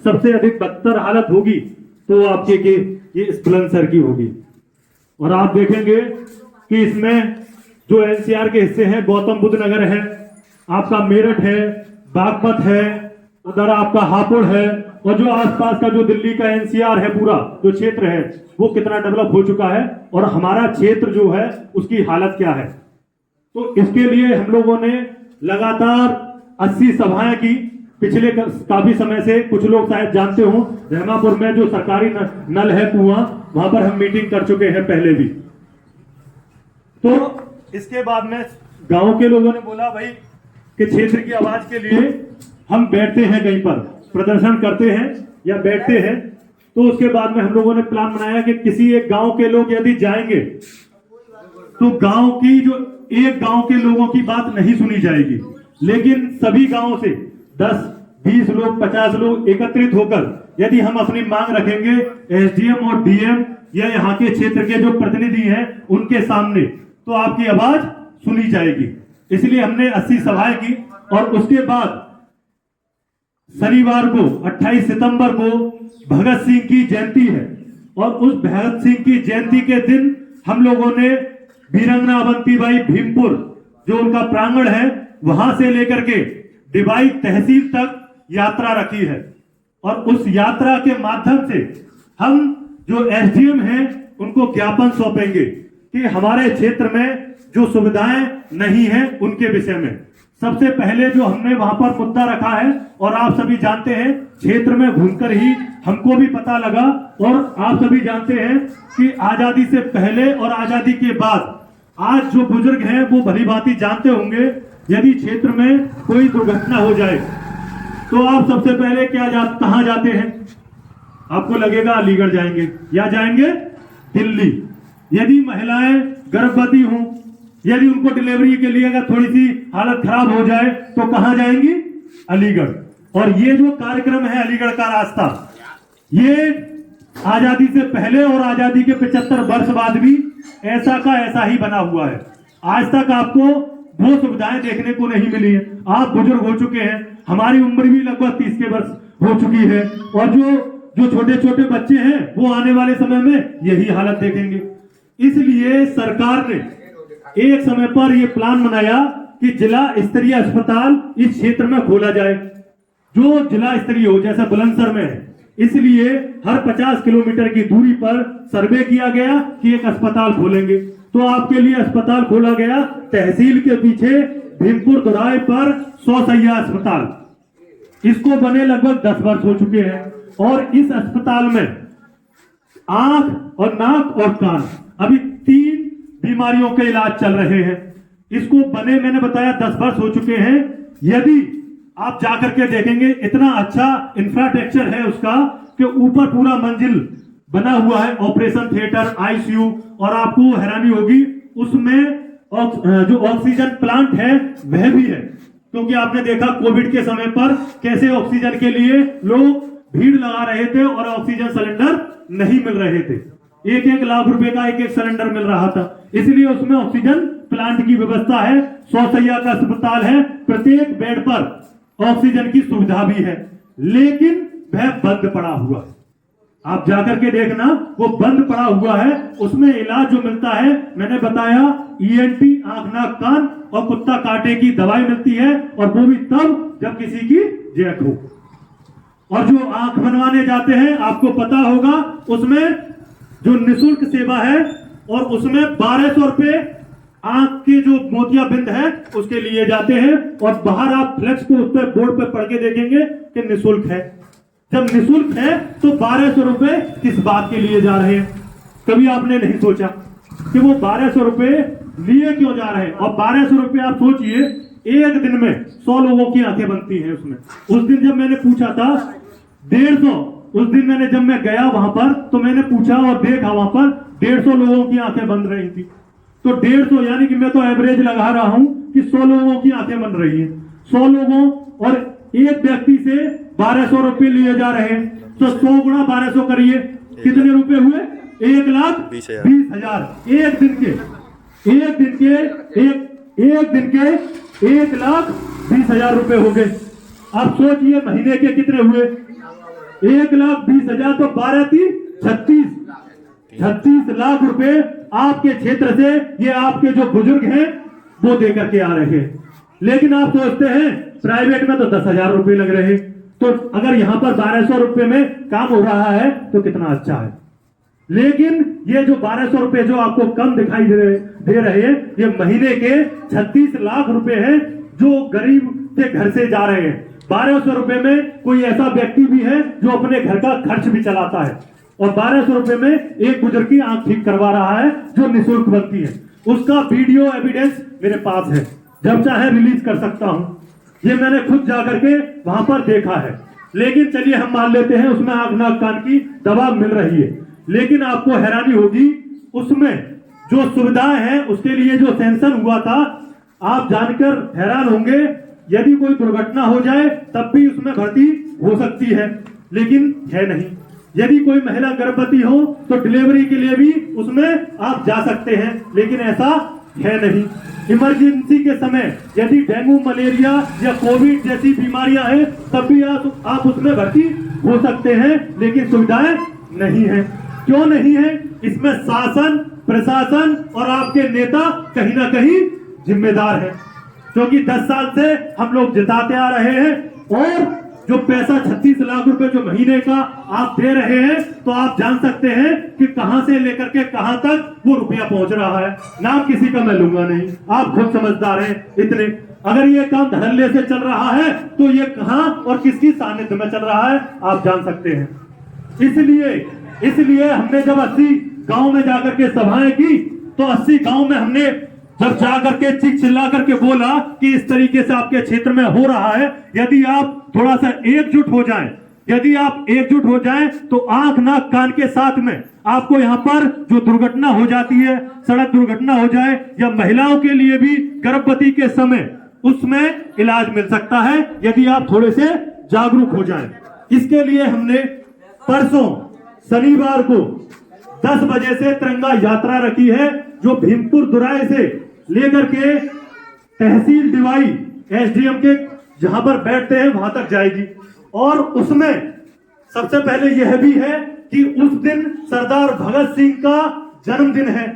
सबसे अधिक बदतर हालत होगी तो आपके के ये स्प्लेंसर की होगी। और आप देखेंगे कि इसमें जो एनसीआर के हिस्से हैं, गौतम बुद्ध नगर है, आपका मेरठ है, बागपत है, उधर आपका हापुड़ है, और जो आसपास का जो दिल्ली का एनसीआर है, पूरा जो क्षेत्र है वो कितना डेवलप हो चुका है और हमारा क्षेत्र जो है उसकी हालत क्या है। तो इसके लिए हम लोगों ने लगातार 80 सभाएं की पिछले काफी समय से। कुछ लोग शायद जानते हो, रहमापुर में जो सरकारी नल है कुआं, वहां पर हम मीटिंग कर चुके हैं पहले भी। तो इसके बाद में गांव के लोगों ने बोला भाई कि क्षेत्र की आवाज के लिए हम बैठते हैं, कहीं पर प्रदर्शन करते हैं या बैठते हैं। तो उसके बाद में हम लोगों ने प्लान बनाया कि किसी एक गांव के लोग यदि जाएंगे तो गांव की जो एक गांव के लोगों की बात नहीं सुनी जाएगी, लेकिन सभी गांवों से 10, 20 लोग, 50 लोग एकत्रित होकर यदि हम अपनी मांग रखेंगे एसडीएम और डीएम या यहाँ के क्षेत्र के जो प्रतिनिधि हैं उनके सामने, तो आपकी आवाज सुनी जाएगी। इसलिए हमने 80 सभाएं की। और उसके बाद शनिवार को 28 सितंबर को भगत सिंह की जयंती है, और उस भगत सिंह की जयंती के दिन हम लोगों ने वीरंगना अवंतीबाई भीमपुर जो उनका प्रांगण है वहां से लेकर के डिबाई तहसील तक यात्रा रखी है। और उस यात्रा के माध्यम से हम जो एसडीएम हैं उनको ज्ञापन सौंपेंगे कि हमारे क्षेत्र में जो सुविधाएं नहीं है उनके विषय में। सबसे पहले जो हमने वहां पर मुद्दा रखा है, और आप सभी जानते हैं, क्षेत्र में घूमकर ही हमको भी पता लगा, और आप सभी जानते हैं कि आजादी से पहले और आजादी के बाद आज जो बुजुर्ग हैं वो भली भांति जानते होंगे, यदि क्षेत्र में कोई दुर्घटना हो जाए तो आप सबसे पहले कहां जाते हैं? आपको लगेगा अलीगढ़ जाएंगे या जाएंगे दिल्ली। यदि महिलाएं गर्भवती हों, यदि उनको डिलीवरी के लिए अगर थोड़ी सी हालत खराब हो जाए तो कहां जाएंगी? अलीगढ़। और ये जो कार्यक्रम है अलीगढ़ का रास्ता, ये आजादी से पहले और आजादी के 75 वर्ष बाद भी ऐसा का ऐसा ही बना हुआ है। आज तक आपको वो सुविधाएं देखने को नहीं मिली है। आप बुजुर्ग हो चुके हैं, हमारी उम्र भी लगभग 30 के वर्ष हो चुकी है, और जो छोटे छोटे बच्चे हैं वो आने वाले समय में यही हालत देखेंगे। इसलिए सरकार ने एक समय पर यह प्लान बनाया कि जिला स्तरीय अस्पताल इस क्षेत्र में खोला जाए, जो जिला स्तरीय हो, जैसा बुलंदशहर में है। इसलिए हर 50 किलोमीटर की दूरी पर सर्वे किया गया कि एक अस्पताल खोलेंगे। तो आपके लिए अस्पताल खोला गया तहसील के पीछे भीमपुर दोराई पर 100 शैय्या अस्पताल। इसको बने लगभग 10 वर्ष हो चुके हैं, और इस अस्पताल में आंख और नाक और कान, अभी 3 बीमारियों के इलाज चल रहे हैं। इसको बने मैंने बताया 10 वर्ष हो चुके हैं। यदि आप जाकर के देखेंगे, इतना अच्छा इंफ्रास्ट्रक्चर है उसका कि ऊपर पूरा मंजिल बना हुआ है, ऑपरेशन थिएटर, आईसीयू, और आपको हैरानी होगी उसमें जो ऑक्सीजन प्लांट है वह भी है। क्योंकि आपने देखा कोविड के समय पर कैसे ऑक्सीजन के लिए लोग भीड़ लगा रहे थे और ऑक्सीजन सिलेंडर नहीं मिल रहे थे। 1-1 लाख रुपए का एक सिलेंडर मिल रहा था। इसलिए उसमें ऑक्सीजन प्लांट की व्यवस्था है। 100 शैय्या का अस्पताल है, प्रत्येक बेड पर ऑक्सीजन की सुविधा भी है, लेकिन वह बंद पड़ा हुआ है। आप जाकर के देखना, वो बंद पड़ा हुआ है। उसमें इलाज जो मिलता है, मैंने बताया, ईएनटी, आंख नाक कान और कुत्ता काटे की दवाई मिलती है, और वो भी तब जब किसी की डेथ हो। और जो आंख बनवाने जाते हैं, आपको पता होगा, उसमें जो निःशुल्क सेवा है, और उसमें 1200 रुपए आंख के जो मोतियाबिंद है उसके लिए जाते हैं। और बाहर आप फ्लेक्स को उस पर बोर्ड पे पढ़ के देखेंगे कि निःशुल्क है। जब निःशुल्क है तो 1200 रुपए किस बात के लिए जा रहे हैं? कभी आपने नहीं सोचा कि वो 1200 रुपए लिए क्यों जा रहे हैं? और 1200 रुपए आप सोचिए, एक दिन में 100 लोगों की आंखें बनती हैं उसमें। उस दिन जब मैंने पूछा था 150, उस दिन मैंने जब मैं गया वहां पर तो मैंने पूछा और देखा वहां पर 150 लोगों की आंखें बन रही थी। तो 150 यानी कि मैं तो एवरेज लगा रहा हूं कि 100 लोगों की आंखें बन रही हैं। 100 लोगों और एक व्यक्ति से 1200 रुपए लिए जा रहे हैं। तो 100 गुणा 1200 करिए, कितने रुपए हुए? 1,20,000। एक दिन के 1,20,000 रुपए हो गए। आप सोचिए महीने के कितने हुए, 1,20,000 तो 36 लाख रुपए आपके क्षेत्र से ये आपके जो बुजुर्ग हैं वो दे करके आ रहे हैं। लेकिन आप सोचते हैं प्राइवेट में तो 10,000 रुपए लग रहे हैं, तो अगर यहाँ पर 1,200 रुपए में काम हो रहा है तो कितना अच्छा है। लेकिन ये जो 1,200 रुपए जो आपको कम दिखाई दे रहे हैं, ये महीने के 36 लाख रुपए हैं जो गरीब के घर से जा रहे हैं। 1,200 रुपए में कोई ऐसा व्यक्ति भी है जो अपने घर का खर्च भी चलाता है, और 1,200 रुपए में एक बुजुर्ग की आंख ठीक करवा रहा है जो निःशुल्क बनती है। उसका वीडियो एविडेंस मेरे पास है, जब चाहे रिलीज कर सकता हूं। ये मैंने खुद जाकर के वहां पर देखा है। लेकिन चलिए हम मान लेते हैं उसमें आंख नाक कान की दवा मिल रही है, लेकिन आपको हैरानी होगी उसमें जो सुविधाएं हैं उसके लिए जो सेंशन हुआ था, आप जानकर हैरान होंगे। यदि कोई दुर्घटना हो जाए तब भी उसमें भर्ती हो सकती है, लेकिन है नहीं। यदि कोई महिला गर्भवती हो तो डिलीवरी के लिए भी उसमें आप जा सकते हैं, लेकिन ऐसा है नहीं। इमरजेंसी के समय यदि डेंगू, मलेरिया या कोविड जैसी बीमारियां हैं तब भी आप उसमें भर्ती हो सकते हैं, लेकिन सुविधाएं नहीं है। क्यों नहीं है? इसमें शासन, प्रशासन और आपके नेता कहीं ना कहीं जिम्मेदार है, क्योंकि 10 साल से हम लोग जिताते आ रहे हैं, और जो पैसा 36 लाख रुपए जो महीने का आप दे रहे हैं, तो आप जान सकते हैं कि कहां से लेकर के कहां तक वो रुपया पहुंच रहा है। नाम किसी का मैं लूंगा नहीं, आप खुद समझदार हैं इतने। अगर ये काम धड़ल्ले से चल रहा है तो ये कहां और किसकी सानिध्य में चल रहा है आप जान सकते हैं। इसलिए हमने जब 80 गांव में जाकर के सभाएं की, तो 80 गांव में हमने जब जाकर के चीख चिल्ला करके बोला कि इस तरीके से आपके क्षेत्र में हो रहा है, यदि आप थोड़ा सा एकजुट हो जाएं, तो आंख नाक कान के साथ में आपको यहाँ पर जो दुर्घटना हो जाती है, सड़क दुर्घटना हो जाए या महिलाओं के लिए भी गर्भवती के समय उसमें इलाज मिल सकता है, यदि आप थोड़े से जागरूक हो जाएं। इसके लिए हमने परसों शनिवार को 10 बजे से तिरंगा यात्रा रखी है, जो भीमपुर दुराए से लेकर के तहसील डिवाई एसडीएम के जहां पर बैठते हैं वहां तक जाएगी। और उसमें सबसे पहले यह भी है कि उस दिन सरदार भगत सिंह का जन्मदिन है,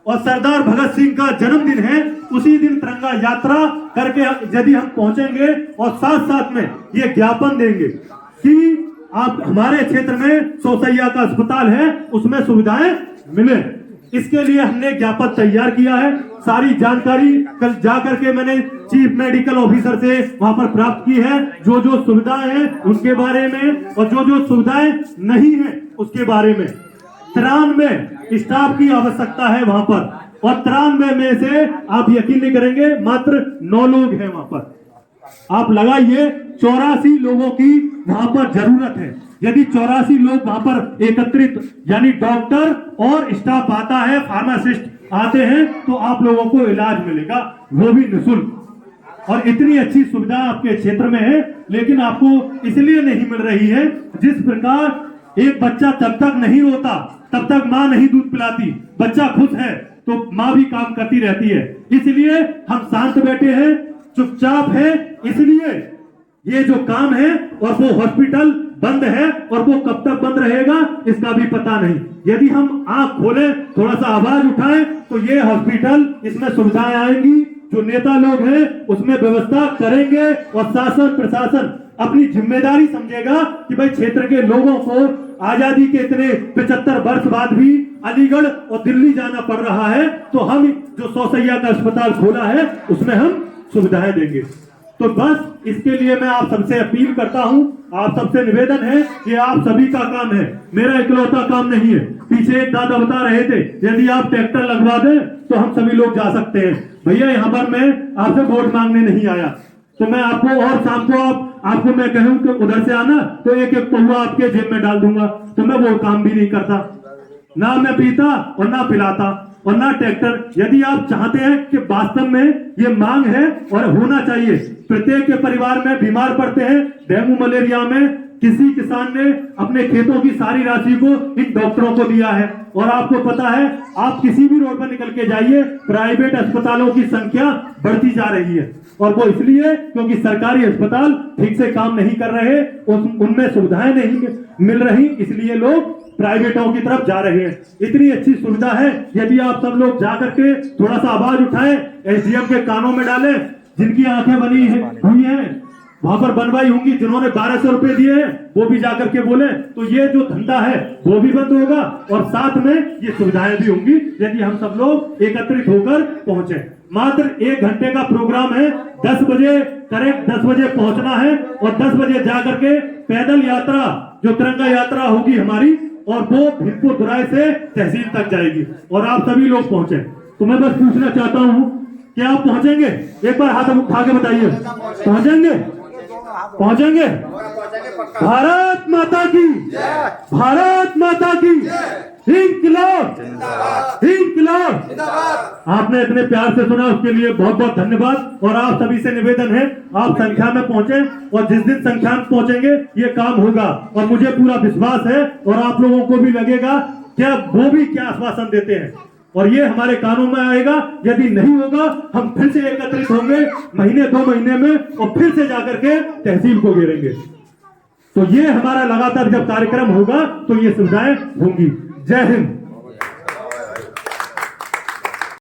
और सरदार भगत सिंह का जन्मदिन है, उसी दिन तिरंगा यात्रा करके यदि हम पहुंचेंगे और साथ साथ में ये ज्ञापन देंगे कि आप हमारे क्षेत्र में सोसैया का अस्पताल है, उसमें सुविधाएं मिले, इसके लिए हमने ज्ञापन तैयार किया है। सारी जानकारी कल जाकर के मैंने चीफ मेडिकल ऑफिसर से वहां पर प्राप्त की है, जो जो सुविधाएं हैं उनके बारे में, और जो जो सुविधाएं नहीं है उसके बारे में। 93 स्टाफ की आवश्यकता है वहां पर, और 93 में से आप यकीन नहीं करेंगे मात्र 9 लोग हैं वहां पर। आप लगाइए 84 लोगों की वहां पर जरूरत है। यदि 84 लोग वहां पर एकत्रित, यानी डॉक्टर और स्टाफ आता है, फार्मासिस्ट आते हैं, तो आप लोगों को इलाज मिलेगा, वो भी निःशुल्क। और इतनी अच्छी सुविधा आपके क्षेत्र में है, लेकिन आपको इसलिए नहीं मिल रही है। जिस प्रकार एक बच्चा तब तक नहीं रोता तब तक माँ नहीं दूध पिलाती, बच्चा खुश है तो माँ भी काम करती रहती है। इसलिए हम शांत बैठे हैं, चुपचाप है, इसलिए ये जो काम है, और वो हॉस्पिटल बंद है, और वो कब तक बंद रहेगा इसका भी पता नहीं। यदि हम आंख खोलें, थोड़ा सा आवाज उठाएं, तो ये हॉस्पिटल, इसमें सुविधाएं आएंगी, जो नेता लोग हैं उसमें व्यवस्था करेंगे, और शासन प्रशासन अपनी जिम्मेदारी समझेगा कि भाई क्षेत्र के लोगों को आजादी के इतने 75 वर्ष बाद भी अलीगढ़ और दिल्ली जाना पड़ रहा है, तो हम जो सोसैया का अस्पताल खोला है उसमें हम सुविधाएं देंगे। तो बस इसके लिए मैं आप सबसे अपील करता हूं, आप सबसे निवेदन है कि आप सभी का काम है, मेरा इकलौता काम नहीं है। पीछे एक दादा बता रहे थे यदि आप ट्रैक्टर लगवा दें तो हम सभी लोग जा सकते हैं। भैया यहाँ पर मैं आपसे वोट मांगने नहीं आया, तो मैं आपको, और शाम को आपको मैं कहूं कि उधर से आना तो एक एक पौवा आपके जेब में डाल दूंगा, तो मैं वो काम भी नहीं करता, ना मैं पीता और ना पिलाता और ना ट्रैक्टर। यदि आप चाहते हैं कि वास्तव में ये मांग है और होना चाहिए, प्रत्येक के परिवार में बीमार पड़ते हैं, डेंगू मलेरिया में किसी किसान ने अपने खेतों की सारी राशि को इन डॉक्टरों को दिया है। और आपको पता है, आप किसी भी रोड पर निकल के जाइए, प्राइवेट अस्पतालों की संख्या बढ़ती जा रही है। और वो इसलिए क्योंकि सरकारी अस्पताल ठीक से काम नहीं कर रहे, उनमें सुविधाएं नहीं मिल रही, इसलिए लोग प्राइवेटों की तरफ जा रहे हैं। इतनी अच्छी सुविधा है, यदि आप सब लोग जाकर के थोड़ा सा आवाज उठाएं, एसडीएम के कानों में डालें, जिनकी आंखें बनी हुई हैं, वहां पर बनवाई होंगी, जिन्होंने 1200 रुपए दिए हैं, वो भी जाकर के बोले, तो ये जो धंधा है वो भी बंद होगा और साथ में ये सुविधाएं भी होंगी यदि हम सब लोग एकत्रित होकर पहुंचे। मात्र 1 घंटे का प्रोग्राम है, 10 बजे करेक्ट 10 बजे पहुंचना है और 10 बजे जाकर के पैदल यात्रा, जो तिरंगा यात्रा होगी हमारी, और वो भीमपुर दुराई से तहसील तक जाएगी और आप सभी लोग पहुंचे। तो मैं बस पूछना चाहता हूं कि आप पहुंचेंगे? एक बार हाथ उठा के बताइए, पहुंचेंगे? पहुंचेंगे? भारत माता की, भारत माता की, इंकलाब, इंकलाब। आपने इतने प्यार से सुना, उसके लिए बहुत बहुत धन्यवाद। और आप सभी से निवेदन है, आप संख्या में पहुंचे और जिस दिन संख्या में पहुंचेंगे ये काम होगा। और मुझे पूरा विश्वास है और आप लोगों को भी लगेगा क्या वो भी क्या आश्वासन देते हैं, और ये हमारे कानों में आएगा। यदि नहीं होगा, हम फिर से एकत्रित होंगे महीने 2 महीने में और फिर से जाकर के तहसील को घेरेंगे। तो ये हमारा लगातार जब कार्यक्रम होगा तो ये सुविधाएं होंगी। जय हिंद।